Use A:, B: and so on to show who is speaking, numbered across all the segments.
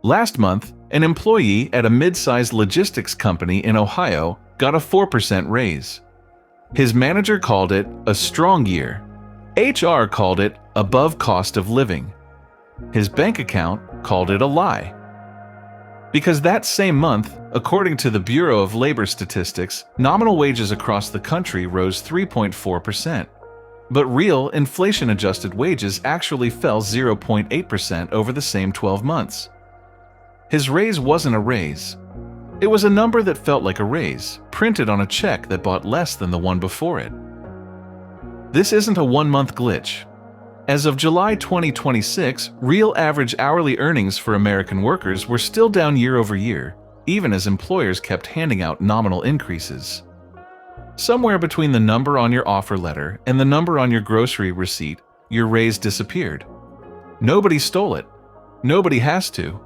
A: Last month, an employee at a mid-sized logistics company in Ohio got a 4% raise. His manager called it a strong year. HR called it above cost of living. His bank account called it a lie. Because that same month, according to the Bureau of Labor Statistics, nominal wages across the country rose 3.4%. But real inflation-adjusted wages actually fell 0.8% over the same 12 months. His raise wasn't a raise. It was a number that felt like a raise, printed on a check that bought less than the one before it. This isn't a one-month glitch. As of July 2026, real average hourly earnings for American workers were still down year over year, even as employers kept handing out nominal increases. Somewhere between the number on your offer letter and the number on your grocery receipt, your raise disappeared. Nobody stole it. Nobody has to.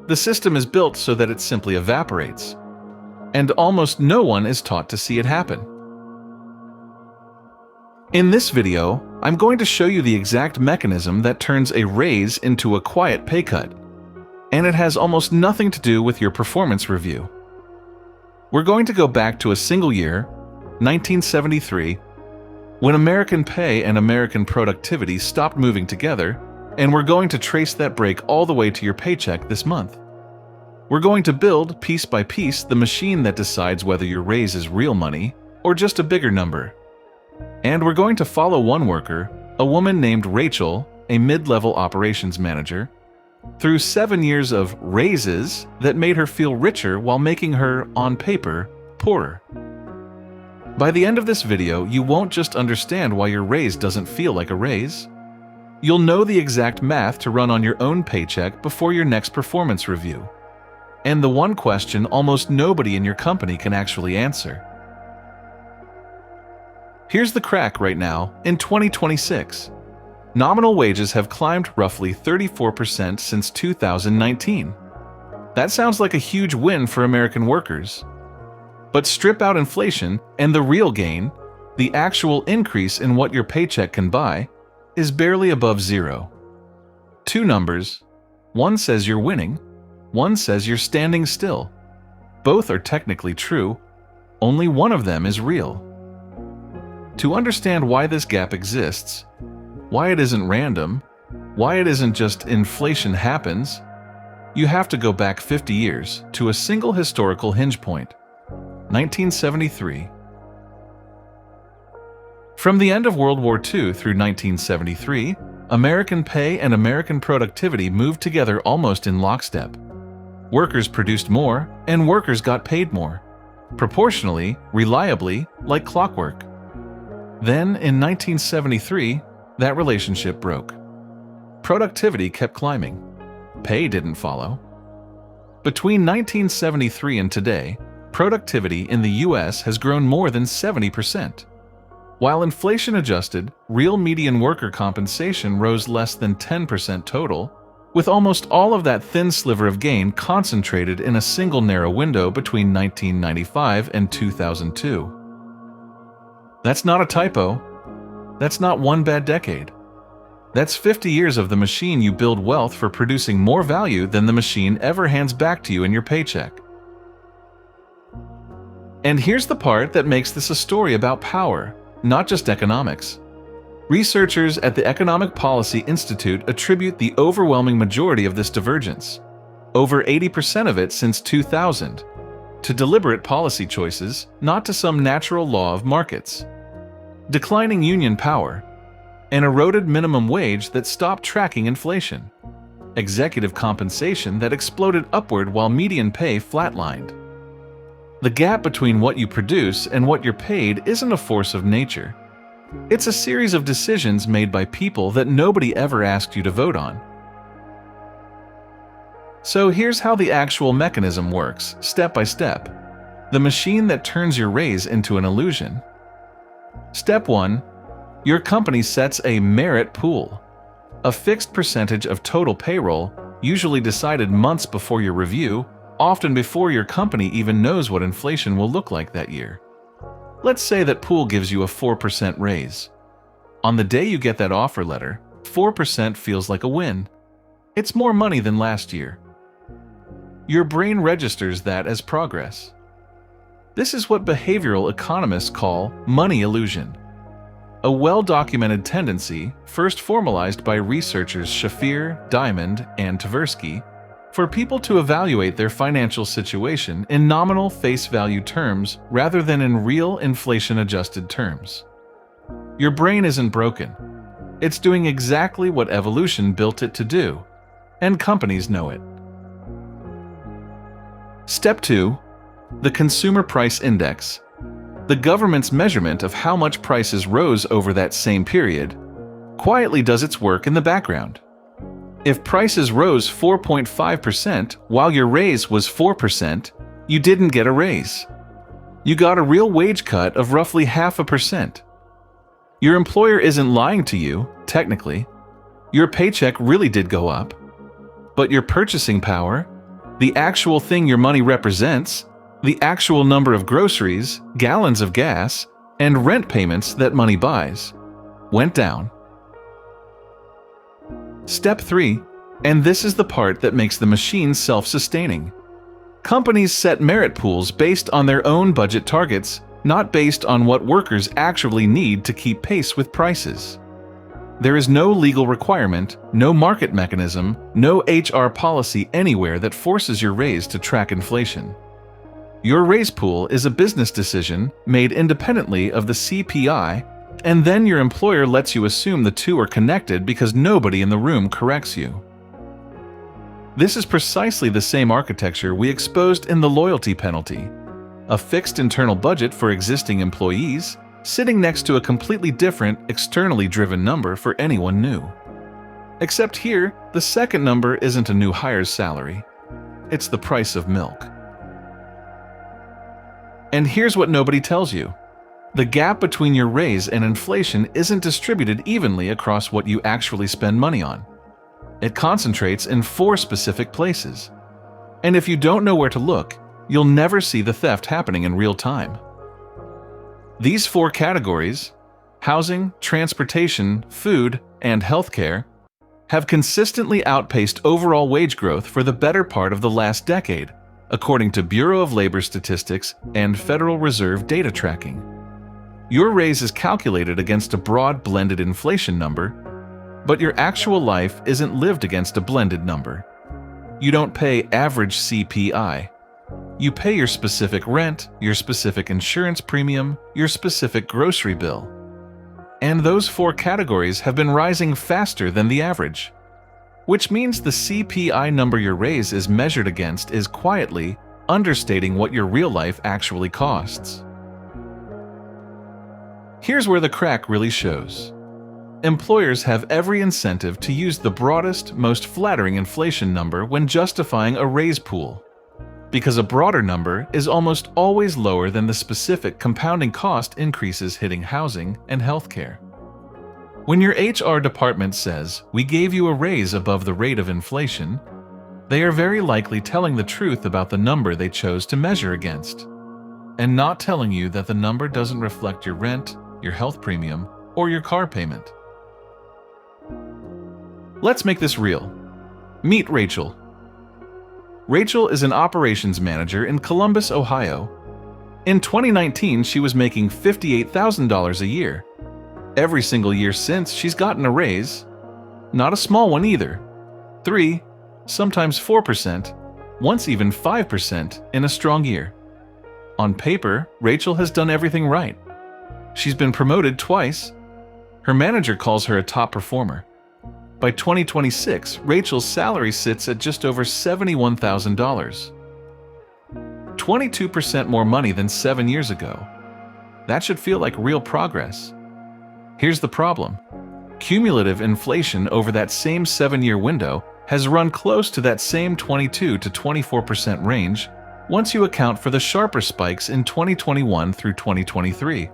A: The system is built so that it simply evaporates. And almost no one is taught to see it happen. In this video, I'm going to show you the exact mechanism that turns a raise into a quiet pay cut. And it has almost nothing to do with your performance review. We're going to go back to a single year, 1973, when American pay and American productivity stopped moving together, and we're going to trace that break all the way to your paycheck this month. We're going to build, piece by piece, the machine that decides whether your raise is real money or just a bigger number. And we're going to follow one worker, a woman named Rachel, a mid-level operations manager, through 7 years of raises that made her feel richer while making her, on paper, poorer. By the end of this video, you won't just understand why your raise doesn't feel like a raise. You'll know the exact math to run on your own paycheck before your next performance review. And the one question almost nobody in your company can actually answer. Here's the crack right now, in 2026. Nominal wages have climbed roughly 34% since 2019. That sounds like a huge win for American workers. But strip out inflation, and the real gain, the actual increase in what your paycheck can buy, is barely above zero. Two numbers. One says you're winning, one says you're standing still. Both are technically true, only one of them is real. To understand why this gap exists, why it isn't random, why it isn't just inflation happens, you have to go back 50 years to a single historical hinge point, 1973. From the end of World War II through 1973, American pay and American productivity moved together almost in lockstep. Workers produced more, and workers got paid more, proportionally, reliably, like clockwork. Then, in 1973, that relationship broke. Productivity kept climbing. Pay didn't follow. Between 1973 and today, productivity in the U.S. has grown more than 70%. While inflation-adjusted, real median worker compensation rose less than 10% total, with almost all of that thin sliver of gain concentrated in a single narrow window between 1995 and 2002. That's not a typo. That's not one bad decade. That's 50 years of the machine you build wealth for producing more value than the machine ever hands back to you in your paycheck. And here's the part that makes this a story about power, not just economics. Researchers at the Economic Policy Institute attribute the overwhelming majority of this divergence, over 80% of it since 2000, to deliberate policy choices, not to some natural law of markets. Declining union power, an eroded minimum wage that stopped tracking inflation, executive compensation that exploded upward while median pay flatlined. The gap between what you produce and what you're paid isn't a force of nature. It's a series of decisions made by people that nobody ever asked you to vote on. So here's how the actual mechanism works, step by step. The machine that turns your raise into an illusion. Step 1. Your company sets a merit pool, a fixed percentage of total payroll, usually decided months before your review, often before your company even knows what inflation will look like that year. Let's say that pool gives you a 4% raise. On the day you get that offer letter, 4% feels like a win. It's more money than last year. your brain registers that as progress. This is what behavioral economists call money illusion, a well-documented tendency first formalized by researchers Shafir, Diamond, and Tversky for people to evaluate their financial situation in nominal face value terms rather than in real inflation-adjusted terms. Your brain isn't broken. It's doing exactly what evolution built it to do, and companies know it. Step 2. The Consumer Price Index, the government's measurement of how much prices rose over that same period, quietly does its work in the background. If prices rose 4.5% while your raise was 4%, you didn't get a raise. You got a real wage cut of roughly 0.5%. Your employer isn't lying to you, technically. Your paycheck really did go up. But your purchasing power, the actual thing your money represents, the actual number of groceries, gallons of gas, and rent payments that money buys, went down. Step 3, and this is the part that makes the machine self-sustaining. Companies set merit pools based on their own budget targets, not based on what workers actually need to keep pace with prices. There is no legal requirement, no market mechanism, no HR policy anywhere that forces your raise to track inflation. Your raise pool is a business decision made independently of the CPI, and then your employer lets you assume the two are connected because nobody in the room corrects you. This is precisely the same architecture we exposed in the loyalty penalty, a fixed internal budget for existing employees sitting next to a completely different, externally driven number for anyone new. Except here, the second number isn't a new hire's salary. It's the price of milk. And here's what nobody tells you. The gap between your raise and inflation isn't distributed evenly across what you actually spend money on. It concentrates in 4 specific places. And if you don't know where to look, you'll never see the theft happening in real time. These 4 categories, housing, transportation, food, and healthcare, have consistently outpaced overall wage growth for the better part of the last decade, according to Bureau of Labor Statistics and Federal Reserve data tracking. Your raise is calculated against a broad blended inflation number, but your actual life isn't lived against a blended number. You don't pay average CPI. You pay your specific rent, your specific insurance premium, your specific grocery bill. And those 4 categories have been rising faster than the average, which means the CPI number your raise is measured against is quietly understating what your real life actually costs. Here's where the crack really shows. Employers have every incentive to use the broadest, most flattering inflation number when justifying a raise pool, because a broader number is almost always lower than the specific compounding cost increases hitting housing and healthcare. When your HR department says, "We gave you a raise above the rate of inflation," they are very likely telling the truth about the number they chose to measure against, and not telling you that the number doesn't reflect your rent, your health premium, or your car payment. Let's make this real. Meet Rachel. Rachel is an operations manager in Columbus, Ohio. In 2019, she was making $58,000 a year. Every single year since, she's gotten a raise. Not a small one either. 3, sometimes 4%, once even 5% in a strong year. On paper, Rachel has done everything right. She's been promoted twice. Her manager calls her a top performer. By 2026, Rachel's salary sits at just over $71,000. 22% more money than 7 years ago. That should feel like real progress. Here's the problem. Cumulative inflation over that same 7-year window has run close to that same 22 to 24% range once you account for the sharper spikes in 2021 through 2023.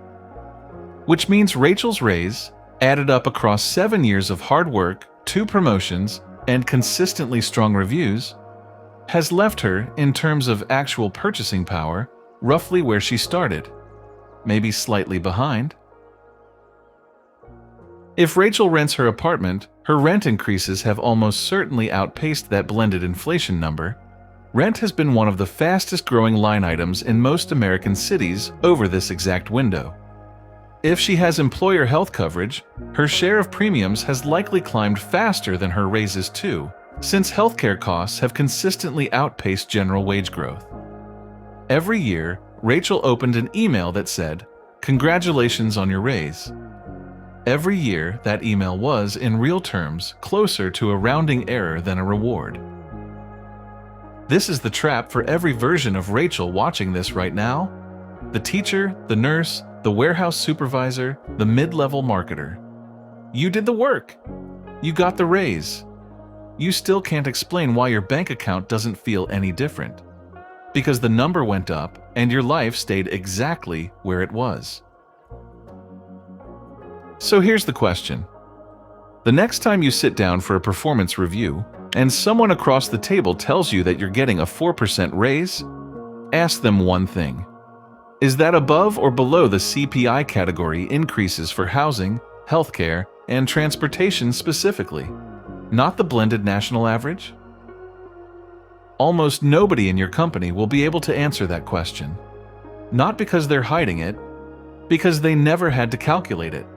A: Which means Rachel's raise, added up across 7 years of hard work, 2 promotions, and consistently strong reviews, has left her, in terms of actual purchasing power, roughly where she started, maybe slightly behind. If Rachel rents her apartment, her rent increases have almost certainly outpaced that blended inflation number, Rent has been one of the fastest growing line items in most American cities over this exact window. If she has employer health coverage, her share of premiums has likely climbed faster than her raises too, since healthcare costs have consistently outpaced general wage growth. Every year, Rachel opened an email that said, "Congratulations on your raise." Every year, that email was, in real terms, closer to a rounding error than a reward. This is the trap for every version of Rachel watching this right now. The teacher, the nurse, the warehouse supervisor, the mid-level marketer. You did the work. You got the raise. You still can't explain why your bank account doesn't feel any different. Because the number went up and your life stayed exactly where it was. So here's the question. The next time you sit down for a performance review and someone across the table tells you that you're getting a 4% raise, ask them one thing. Is that above or below the CPI category increases for housing, healthcare, and transportation specifically, not the blended national average? Almost nobody in your company will be able to answer that question. Not because they're hiding it, because they never had to calculate it.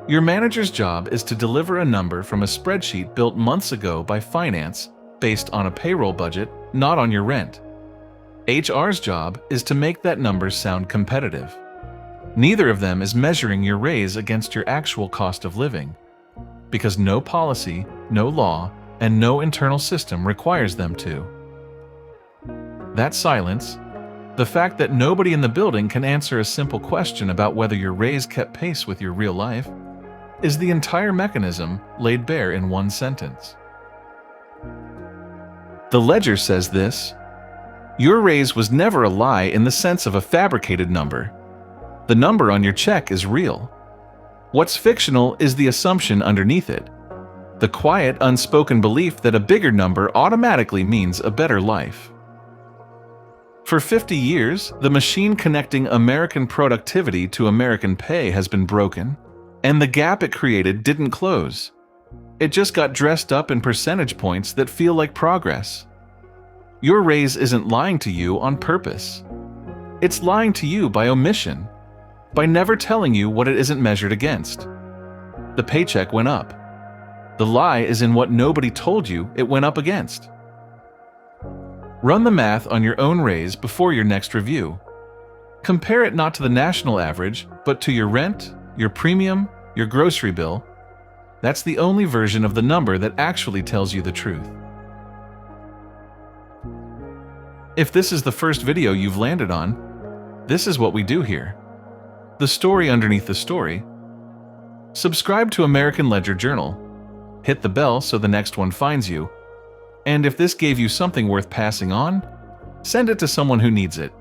A: Your manager's job is to deliver a number from a spreadsheet built months ago by finance based on a payroll budget, not on your rent. HR's job is to make that number sound competitive. Neither of them is measuring your raise against your actual cost of living, because no policy, no law, and no internal system requires them to. That silence, the fact that nobody in the building can answer a simple question about whether your raise kept pace with your real life, is the entire mechanism laid bare in one sentence. The ledger says this: your raise was never a lie in the sense of a fabricated number. The number on your check is real. What's fictional is the assumption underneath it, the quiet, unspoken belief that a bigger number automatically means a better life. For 50 years, the machine connecting American productivity to American pay has been broken, and the gap it created didn't close. It just got dressed up in percentage points that feel like progress. Your raise isn't lying to you on purpose. It's lying to you by omission, by never telling you what it isn't measured against. The paycheck went up. The lie is in what nobody told you it went up against. Run the math on your own raise before your next review. Compare it not to the national average, but to your rent, your premium, your grocery bill. That's the only version of the number that actually tells you the truth. If this is the first video you've landed on, this is what we do here. The story underneath the story. Subscribe to American Ledger Journal. Hit the bell so the next one finds you. And if this gave you something worth passing on, send it to someone who needs it.